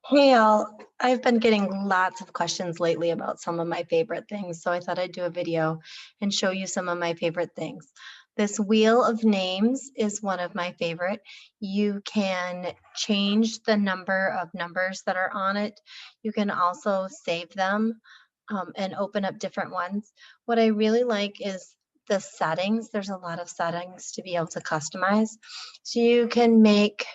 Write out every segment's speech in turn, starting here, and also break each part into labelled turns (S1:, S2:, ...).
S1: Hey all, I've been getting lots of questions lately about some of my favorite things, so I thought I'd do a video and show you some of my favorite things. This wheel of names is one of my favorite. You can change the number of numbers that are on it. You can also save them and open up different ones. What I really like is the settings. There's a lot of settings to be able to customize. So you can make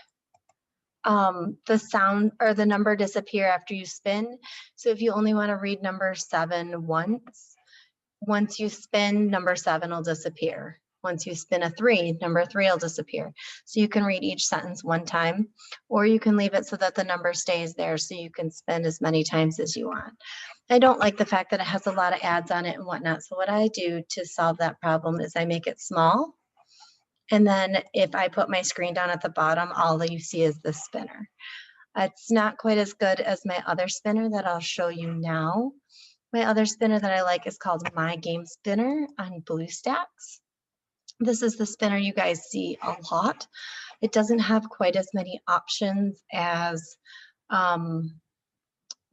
S1: the sound or the number disappear after you spin. So if you only want to read number 7 once you spin, number 7 will disappear. Once you spin a 3, number 3 will disappear. So you can read each sentence one time, or you can leave it so that the number stays there so you can spin as many times as you want. I don't like the fact that it has a lot of ads on it and whatnot. So what I do to solve that problem is I make it small. And then if I put my screen down at the bottom, all that you see is the spinner. It's not quite as good as my other spinner that I'll show you now. My other spinner that I like is called My Game Spinner on BlueStacks. This is the spinner you guys see a lot. It doesn't have quite as many options as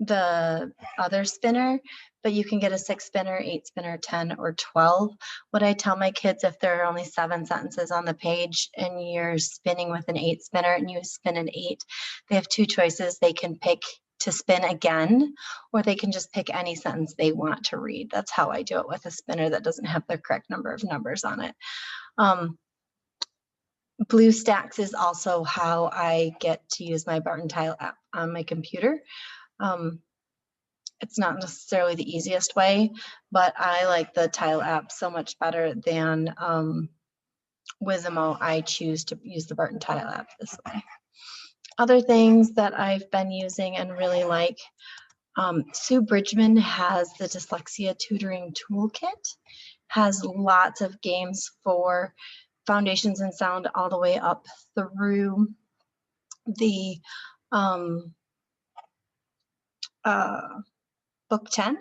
S1: the other spinner, but you can get a 6 spinner, 8 spinner, 10, or 12. What I tell my kids, if there are only 7 sentences on the page and you're spinning with an 8 spinner and you spin an 8, they have 2 choices. They can pick to spin again, or they can just pick any sentence they want to read. That's how I do it with a spinner that doesn't have the correct number of numbers on it. BlueStacks is also how I get to use my Barton Tile app on my computer. It's not necessarily the easiest way, but I like the Tile app so much better than Wizimo. I choose to use the Barton Tile app this way. Other things that I've been using and really like, Sue Bridgman has the Dyslexia Tutoring Toolkit, has lots of games for foundations and sound all the way up through the book 10.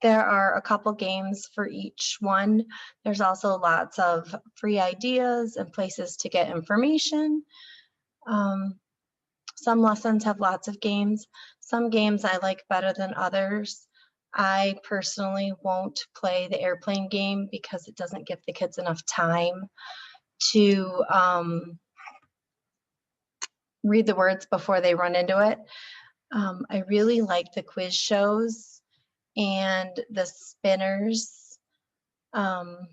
S1: There are a couple games for each one. There's also lots of free ideas and places to get information. Some lessons have lots of games. Some games I like better than others. I personally won't play the airplane game because it doesn't give the kids enough time to read the words before they run into it. I really like the quiz shows and the spinners. What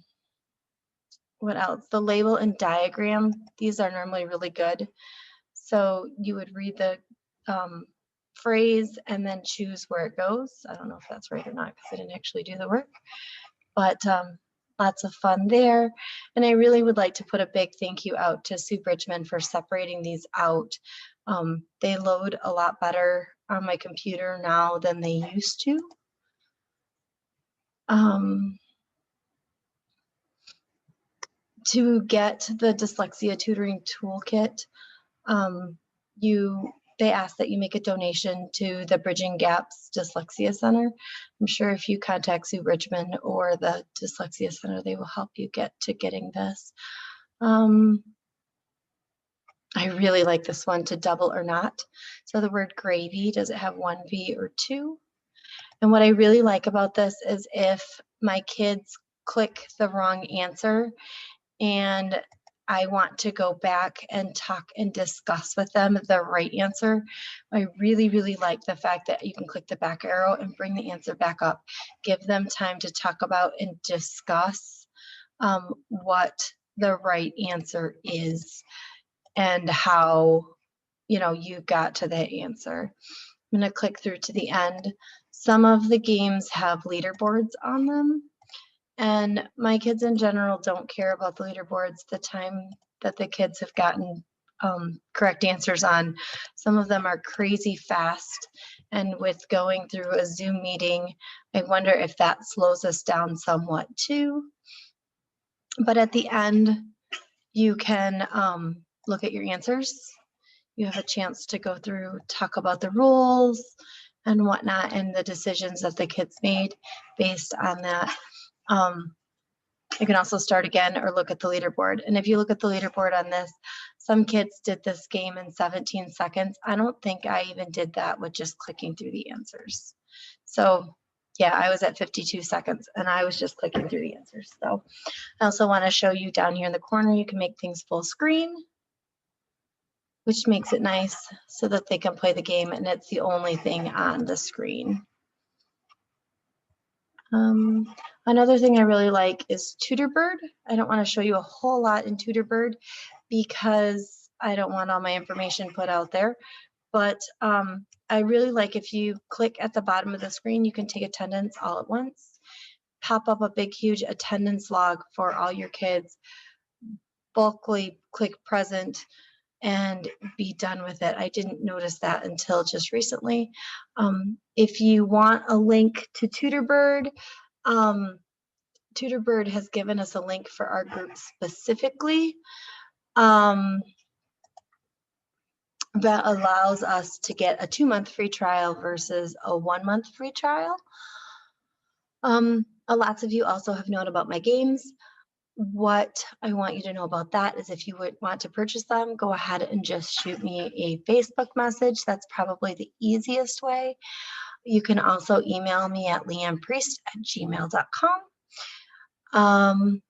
S1: else? The label and diagram. These are normally really good. So you would read the phrase and then choose where it goes. I don't know if that's right or not because I didn't actually do the work, but lots of fun there. And I really would like to put a big thank you out to Sue Bridgman for separating these out. They load a lot better on my computer now than they used to. To get the Dyslexia Tutoring Toolkit, they ask that you make a donation to the Bridging Gaps Dyslexia Center. I'm sure if you contact Sue Bridgman or the Dyslexia Center, they will help you get to getting this. I really like this one, to double or not. So the word gravy, does it have 1 V or 2? And what I really like about this is if my kids click the wrong answer and I want to go back and talk and discuss with them the right answer, I really, really like the fact that you can click the back arrow and bring the answer back up. Give them time to talk about and discuss what the right answer is and how, you got to that answer. I'm going to click through to the end. Some of the games have leaderboards on them. And my kids in general don't care about the leaderboards the time that the kids have gotten correct answers on. Some of them are crazy fast. And with going through a Zoom meeting, I wonder if that slows us down somewhat too. But at the end, you can look at your answers. You have a chance to go through, talk about the rules and whatnot and the decisions that the kids made based on that. You can also start again or look at the leaderboard. And if you look at the leaderboard on this, Some kids did this game in 17 seconds. I don't think I even did that with just clicking through the answers. So yeah, I was at 52 seconds and I was just clicking through the answers. So I also want to show you down here in the corner, you can make things full screen, which makes it nice so that they can play the game and it's the only thing on the screen. Another thing I really like is Tutorbird. I don't want to show you a whole lot in Tutorbird because I don't want all my information put out there. But I really like if you click at the bottom of the screen, you can take attendance all at once, pop up a big, huge attendance log for all your kids, bulkily click present, and be done with it. I didn't notice that until just recently. If you want a link to Tutorbird, Tutorbird has given us a link for our group specifically that allows us to get a 2-month free trial versus a 1-month free trial. Lots of you also have known about my games. What I want you to know about that is if you would want to purchase them, go ahead and just shoot me a Facebook message. That's probably the easiest way. You can also email me at leannepriest@gmail.com.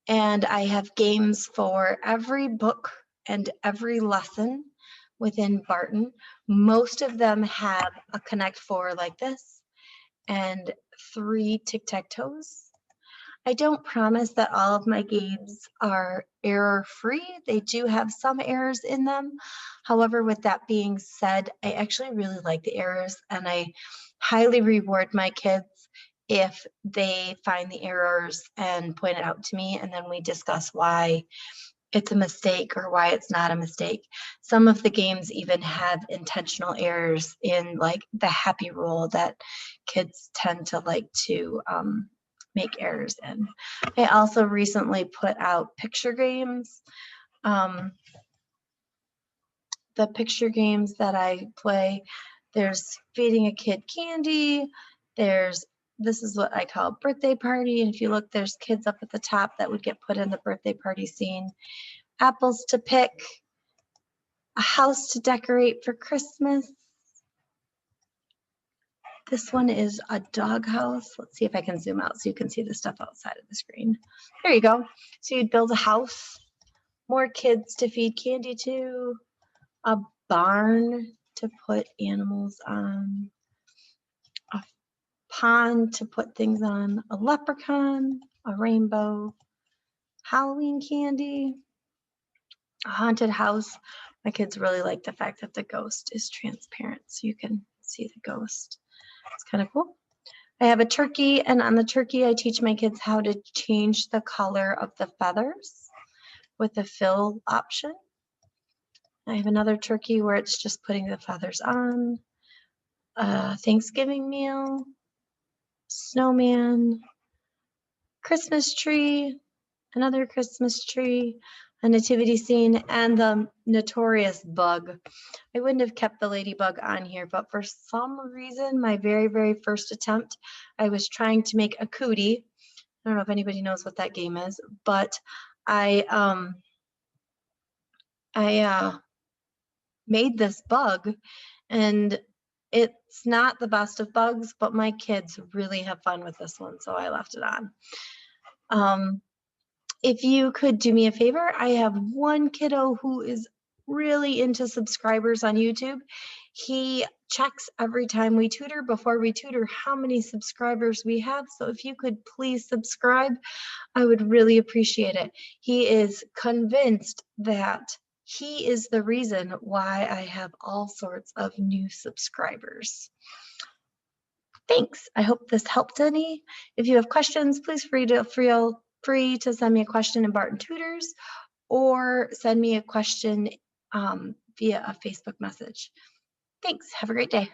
S1: And I have games for every book and every lesson within Barton. Most of them have a Connect 4 like this and 3 tic-tac-toes. I don't promise that all of my games are error-free. They do have some errors in them. However, with that being said, I actually really like the errors and I highly reward my kids if they find the errors and point it out to me, and then we discuss why it's a mistake or why it's not a mistake. Some of the games even have intentional errors in like the happy rule that kids tend to like to make errors in. I also recently put out picture games. The picture games that I play, there's feeding a kid candy, this is what I call birthday party, and if you look, there's kids up at the top that would get put in the birthday party scene. Apples to pick, a house to decorate for Christmas. This one is a dog house. Let's see if I can zoom out so you can see the stuff outside of the screen. There you go. So you'd build a house, more kids to feed candy to, a barn to put animals on, a pond to put things on, a leprechaun, a rainbow, Halloween candy, a haunted house. My kids really like the fact that the ghost is transparent so you can see the ghost. It's kind of cool. I have a turkey, and on the turkey I teach my kids how to change the color of the feathers with the fill option. I have another turkey where it's just putting the feathers on, a Thanksgiving meal, snowman, Christmas tree, another Christmas tree, a nativity scene, and the notorious bug. I wouldn't have kept the ladybug on here, but for some reason, my very, very first attempt, I was trying to make a cootie. I don't know if anybody knows what that game is, but I made this bug, and it's not the best of bugs, but my kids really have fun with this one, so I left it on. If you could do me a favor, I have one kiddo who is really into subscribers on YouTube. He checks every time we tutor, before we tutor, how many subscribers we have. So if you could please subscribe, I would really appreciate it. He is convinced that he is the reason why I have all sorts of new subscribers. Thanks. I hope this helped any. If you have questions, please feel free to send me a question in Barton Tutors or send me a question via a Facebook message. Thanks. Have a great day.